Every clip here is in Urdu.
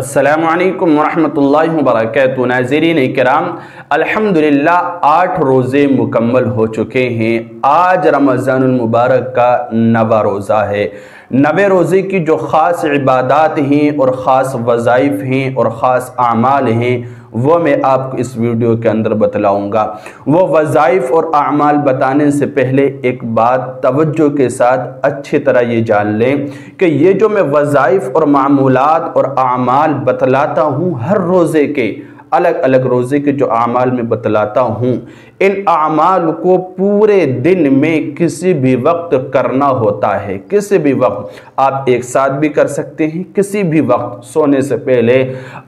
السلام علیکم ورحمۃ اللہ وبرکاتہ۔ ناظرین کرام، الحمدللہ 8 روزے مکمل ہو چکے ہیں۔ آج رمضان المبارک کا 9واں روزہ ہے۔ 9ویں روزے کی جو خاص عبادات ہیں اور خاص وظائف ہیں اور خاص اعمال ہیں وہ میں آپ کو اس ویڈیو کے اندر بتلاؤں گا۔ وہ وظائف اور اعمال بتانے سے پہلے ایک بات توجہ کے ساتھ اچھی طرح یہ جان لیں کہ یہ جو میں وظائف اور معمولات اور اعمال بتلاتا ہوں، ہر روزے کے الگ الگ روزے کے جو اعمال میں بتلاتا ہوں، ان اعمال کو پورے دن میں کسی بھی وقت کرنا ہوتا ہے۔ کسی بھی وقت آپ ایک ساتھ بھی کر سکتے ہیں، کسی بھی وقت سونے سے پہلے،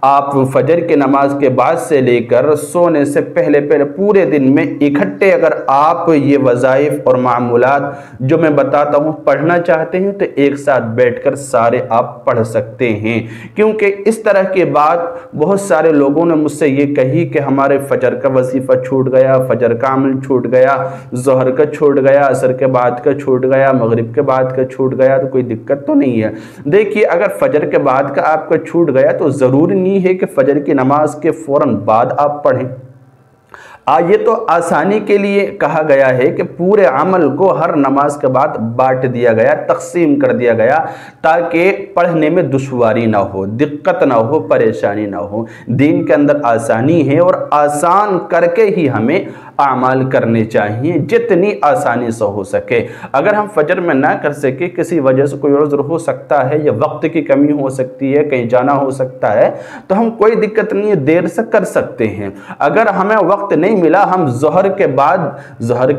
آپ فجر کی نماز کے بعد سے لے کر سونے سے پہلے پورے دن میں اکٹھے اگر آپ یہ وظائف اور معمولات جو میں بتاتا ہوں پڑھنا چاہتے ہیں تو ایک ساتھ بیٹھ کر سارے آپ پڑھ سکتے ہیں۔ کیونکہ اس طرح کے بات بہت سارے لوگوں نے مجھ سے یہ کہی کہ ہمارے فجر کا وظیفہ چھوٹ گیا، فجر کا عمل چھوٹ گیا، ظہر کا چھوٹ گیا، عصر کے بعد کا چھوٹ گیا، مغرب کے بعد کا چھوٹ گیا، تو کوئی دقت تو نہیں ہے۔ دیکھیے، اگر فجر کے بعد کا آپ کا چھوٹ گیا تو ضروری نہیں ہے کہ فجر کی نماز کے فوراً بعد آپ پڑھیں۔ یہ تو آسانی کے لیے کہا گیا ہے کہ پورے عمل کو ہر نماز کے بعد بانٹ دیا گیا، تقسیم کر دیا گیا، تاکہ پڑھنے میں دشواری نہ ہو، دقت نہ ہو، پریشانی نہ ہو۔ دین کے اندر آسانی ہے اور آسان کر کے ہی ہمیں اعمال کرنے چاہیے، جتنی آسانی سے ہو سکے۔ اگر ہم فجر میں نہ کر سکے، کسی وجہ سے کوئی عذر ہو سکتا ہے یا وقت کی کمی ہو سکتی ہے، کہیں جانا ہو سکتا ہے، تو ہم کوئی دقت نہیں ہے، دیر سے کر سکتے ہیں۔ اگر ہمیں وقت نہیں ملا، ہم ظہر کے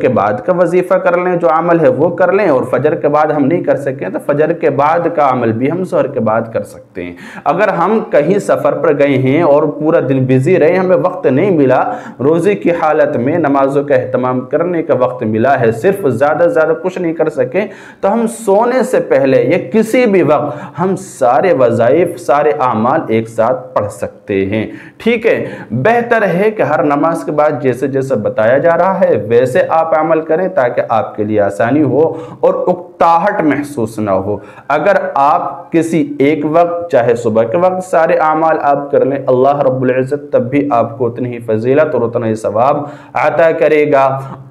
بعد کا وظیفہ کر لیں، جو عمل ہے وہ کر لیں، اور فجر کے بعد ہم نہیں کر سکیں تو فجر کے بعد کا عمل بھی ہم ظہر کے بعد کر سکتے ہیں۔ اگر ہم کہیں سفر پر گئے ہیں اور پورا دن بزی رہے، ہمیں وقت نہیں ملا، روزے کی حالت میں نمازوں کا اہتمام کرنے کا وقت ملا ہے، صرف زیادہ کچھ نہیں کر سکے، تو ہم سونے سے پہلے یا کسی بھی وقت ہم سارے وظائف، سارے اعمال ایک ساتھ پڑھ سکتے ہیں۔ ٹھیک ہے، بہتر ہے کہ ہر نماز کے بعد جیسے بتایا جا رہا ہے ویسے آپ عمل کریں تاکہ آپ کے لیے آسانی ہو اور اکتاہٹ محسوس نہ ہو۔ اگر آپ کسی ایک وقت، چاہے صبح کے وقت سارے اعمال آپ کر لیں، اللہ رب العزت تب بھی آپ کو اتنی ہی فضیلت اور اتنا ہی ثواب عطا کرے گا۔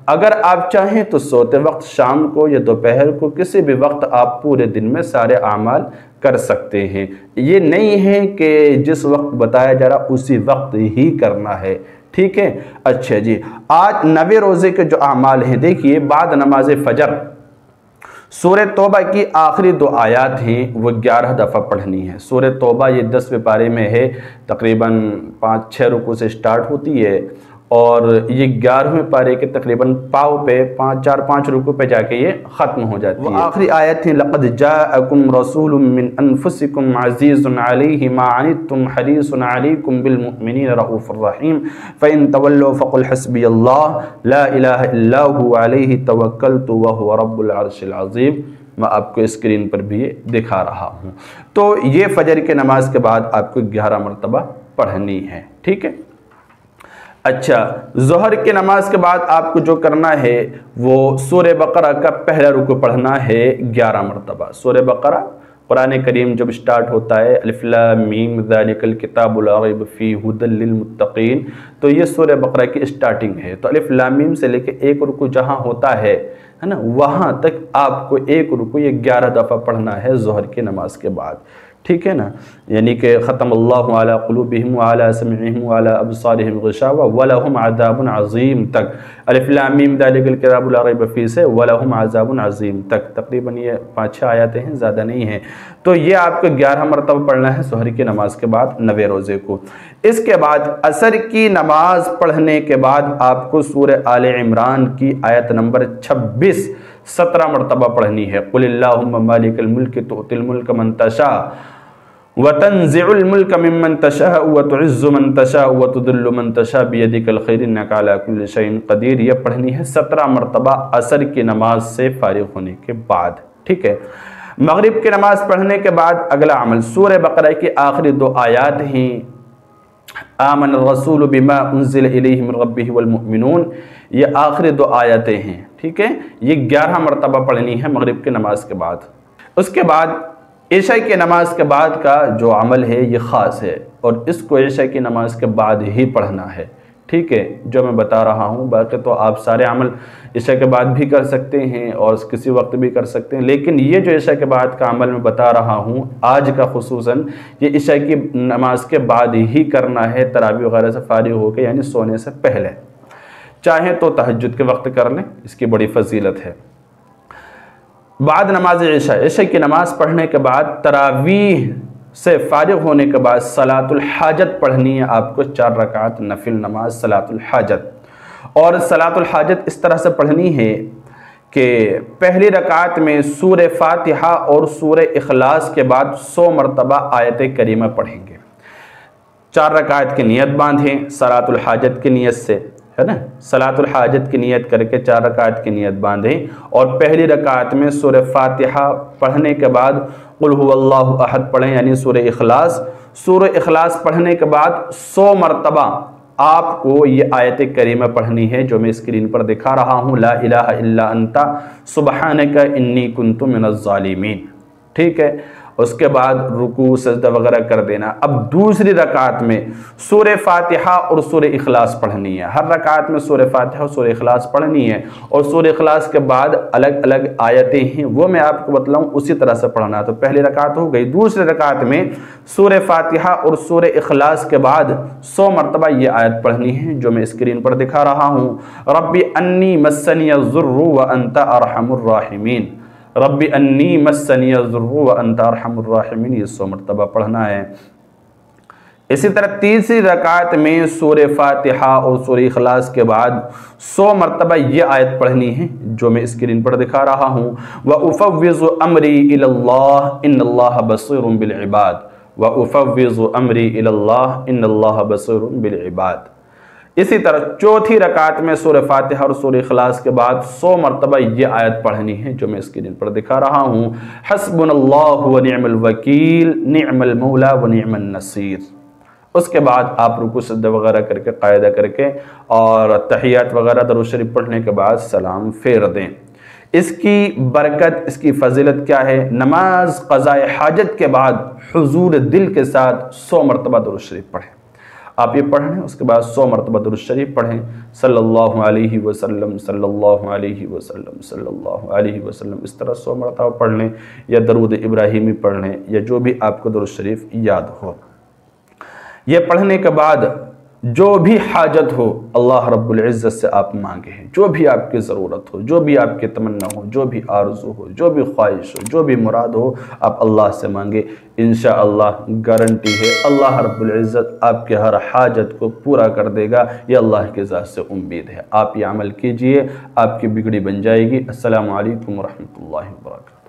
اگر آپ چاہیں تو سوتے وقت، شام کو یا دوپہر کو، کسی بھی وقت آپ پورے دن میں سارے اعمال کر سکتے ہیں۔ یہ نہیں ہے کہ جس وقت بتایا جا رہا اسی وقت ہی کرنا ہے۔ ٹھیک ہے، اچھا جی، آج 9ویں روزے کے جو اعمال ہیں، دیکھیے، بعد نماز فجر سورہ توبہ کی آخری 2 آیات ہیں، وہ 11 دفعہ پڑھنی ہے۔ سورہ توبہ یہ 10ویں پارے میں ہے، تقریباً 5-6 رکوع سے سٹارٹ ہوتی ہے اور یہ 11ویں پارے کے تقریباً پاؤ پہ 4-5 رکوع پہ جا کے یہ ختم ہو جاتی ہے۔ وہ آخری آیت ہے، لَقَدْ جَاءَكُمْ رَسُولٌ مِّنْ أَنفُسِكُمْ عَزِيزٌ عَلَيْهِ مَا عَنِتُّمْ حَرِيصٌ عَلَيْكُمْ بِالْمُؤْمِنِينَ رَءُوفٌ رَحِيمٌ فَإِن تَوَلَّوْا فَقُلْ حَسْبِيَ اللَّهُ لَا إِلَٰهَ إِلَّا هُوَ عَلَيْهِ تَوَكَّلْتُ وَهُوَ رَبُّ الْعَرْشِ الْعَظِيمِ۔ میں آپ کو اسکرین پر بھی دکھا رہا ہوں۔ تو یہ فجر کی نماز کے بعد آپ کو 11 مرتبہ پڑھنی ہے۔ ٹھیک ہے، اچھا، ظہر کی نماز کے بعد آپ کو جو کرنا ہے وہ سورہ بقرہ کا پہلا رکوع پڑھنا ہے 11 مرتبہ۔ سورہ بقرہ، قرآن کریم جب سٹارٹ ہوتا ہے، الف لام میم ذالک الکتاب لا ریب فیہ ھدی للمتقین، تو یہ سورہ بقرہ کی سٹارٹنگ ہے۔ تو الف لام میم سے لے کے ایک رکوع جہاں ہوتا ہے نا، وہاں تک آپ کو ایک رکوع یہ 11 دفعہ پڑھنا ہے ظہر کی نماز کے بعد۔ ٹھیک ہے نا، یعنی کہ ختم اللہ علی قلوبہم وعلی سمعہم وعلی ابصارہم غشاوہ ولہم عذاب عظیم تک، الف لام میم ذالک الکتاب لا ریب فیہ سے ولہم عذاب عظیم تک، تقریباً یہ 5-6 آیاتیں ہیں، زیادہ نہیں ہیں۔ تو یہ آپ کو 11 مرتبہ پڑھنا ہے ظہر کی نماز کے بعد 9ویں روزے کو۔ اس کے بعد عصر کی نماز پڑھنے کے بعد آپ کو سورہ آل عمران کی آیت نمبر 26 17 مرتبہ پڑھنی ہے۔ قل اللہم مالک الملک تؤتی الملک من تشاء وتنزع الملك ممن تشاء وتعز من تشاء وتذل من تشاء بيدك الخير انك على كل شيء قدير، یہ پڑھنی ہے 17 مرتبہ عصر کی نماز سے فارغ ہونے کے بعد۔ ٹھیک ہے، مغرب کی نماز پڑھنے کے بعد اگلا عمل سورہ بقرہ کی آخری 2 آیات ہیں، آمن الرسول بما انزل الیہ من ربہ والمؤمنون، یہ آخری 2 آیتیں ہیں۔ ٹھیک ہے، یہ 11 مرتبہ پڑھنی ہے مغرب کی نماز کے بعد۔ اس کے بعد عشاء کی نماز کے بعد کا جو عمل ہے یہ خاص ہے اور اس کو عشاء کی نماز کے بعد ہی پڑھنا ہے، ٹھیک ہے، جو میں بتا رہا ہوں۔ باقی تو آپ سارے عمل عشاء کے بعد بھی کر سکتے ہیں اور کسی وقت بھی کر سکتے ہیں، لیکن یہ جو عشاء کے بعد کا عمل میں بتا رہا ہوں آج کا خصوصاً، یہ عشاء کی نماز کے بعد ہی کرنا ہے، تراویح وغیرہ سے فارغ ہو کے، یعنی سونے سے پہلے۔ چاہیں تو تہجد کے وقت کر لیں، اس کی بڑی فضیلت ہے۔ بعد نماز عشاء کی نماز پڑھنے کے بعد تراویح سے فارغ ہونے کے بعد صلاۃ الحاجت پڑھنی ہے آپ کو، 4 رکعت نفل نماز صلاۃ الحاجت۔ اور صلاۃ الحاجت اس طرح سے پڑھنی ہے کہ پہلی رکعت میں سورہ فاتحہ اور سورہ اخلاص کے بعد 100 مرتبہ آیت کریمہ پڑھیں گے۔ 4 رکعت کی نیت باندھیں صلاۃ الحاجت کی نیت سے، ہے نا، صلاۃ الحاجت کی نیت کر کے 4 رکعت کی نیت باندھیں اور پہلی رکعت میں سورہ فاتحہ پڑھنے کے بعد قل هو اللہ احد پڑھیں، یعنی سورہ اخلاص۔ سورہ اخلاص پڑھنے کے بعد 100 مرتبہ آپ کو یہ آیت کریمہ پڑھنی ہے جو میں اسکرین پر دکھا رہا ہوں، لا الہ الا انت سبحانک انی کنت من الظالمین، ٹھیک ہے۔ اس کے بعد رکوع سجدہ وغیرہ کر دینا۔ اب دوسری رکعت میں سورہ فاتحہ اور سورہ اخلاص پڑھنی ہے، ہر رکعت میں سورہ فاتحہ اور سورہ اخلاص پڑھنی ہے، اور سورہ اخلاص کے بعد الگ الگ آیتیں ہیں وہ میں آپ کو بتلاؤں اسی طرح سے پڑھنا ہے۔ تو پہلی رکعت ہو گئی، دوسری رکعت میں سورہ فاتحہ اور سورہ اخلاص کے بعد 100 مرتبہ یہ آیت پڑھنی ہے جو میں اسکرین پر دکھا رہا ہوں، رب انی مسنی الضر وانت ارحم الراحمین، رب انی مسنی الضر وانت ارحم الراحمین، یہ 100 مرتبہ پڑھنا ہے۔ اسی طرح تیسری رکعت میں سورہ فاتحہ اور سورہ اخلاص کے بعد 100 مرتبہ یہ آیت پڑھنی ہے جو میں اسکرین پر دکھا رہا ہوں، وَأُفَوِّضُ أَمْرِي إِلَى اللَّهِ إِنَّ اللَّهَ بَصِيرٌ بِالْعِبَادِ وَأُفَوِّضُ أَمْرِي إِلَى اللَّهِ إِنَّ اللَّهَ بَصِيرٌ بِالْعِبَادِ۔ اسی طرح چوتھی رکعت میں سورہ فاتحہ اور سورہ اخلاص کے بعد 100 مرتبہ یہ آیت پڑھنی ہے جو میں اسکرین پر دکھا رہا ہوں، حسبنا اللہ ونعم الوکیل نعم المولا ونعم النصیر۔ اس کے بعد آپ رکوع سجدہ وغیرہ کر کے قاعدہ کر کے اور تحیات وغیرہ درود شریف پڑھنے کے بعد سلام پھیر دیں۔ اس کی برکت، اس کی فضیلت کیا ہے؟ نماز قضاء حاجت کے بعد حضور دل کے ساتھ 100 مرتبہ درود شریف پڑھیں۔ آپ یہ پڑھیں، اس کے بعد 100 مرتبہ درود شریف پڑھیں، صلی اللہ علیہ وسلم صلی اللہ علیہ وسلم صلی اللہ علیہ وسلم، اس طرح 100 مرتبہ پڑھ لیں، یا درود ابراہیمی پڑھ لیں، یا جو بھی آپ کو درود شریف یاد ہو۔ یہ پڑھنے کے بعد جو بھی حاجت ہو اللہ رب العزت سے آپ مانگے ہیں، جو بھی آپ کی ضرورت ہو، جو بھی آپ کی تمنا ہو، جو بھی آرزو ہو، جو بھی خواہش ہو، جو بھی مراد ہو، آپ اللہ سے مانگے، انشاءاللہ گارنٹی ہے اللہ رب العزت آپ کے ہر حاجت کو پورا کر دے گا، یہ اللہ کے ذات سے امید ہے۔ آپ یہ عمل کیجئے، آپ کی بگڑی بن جائے گی۔ السلام علیکم ورحمۃ اللہ وبرکاتہ۔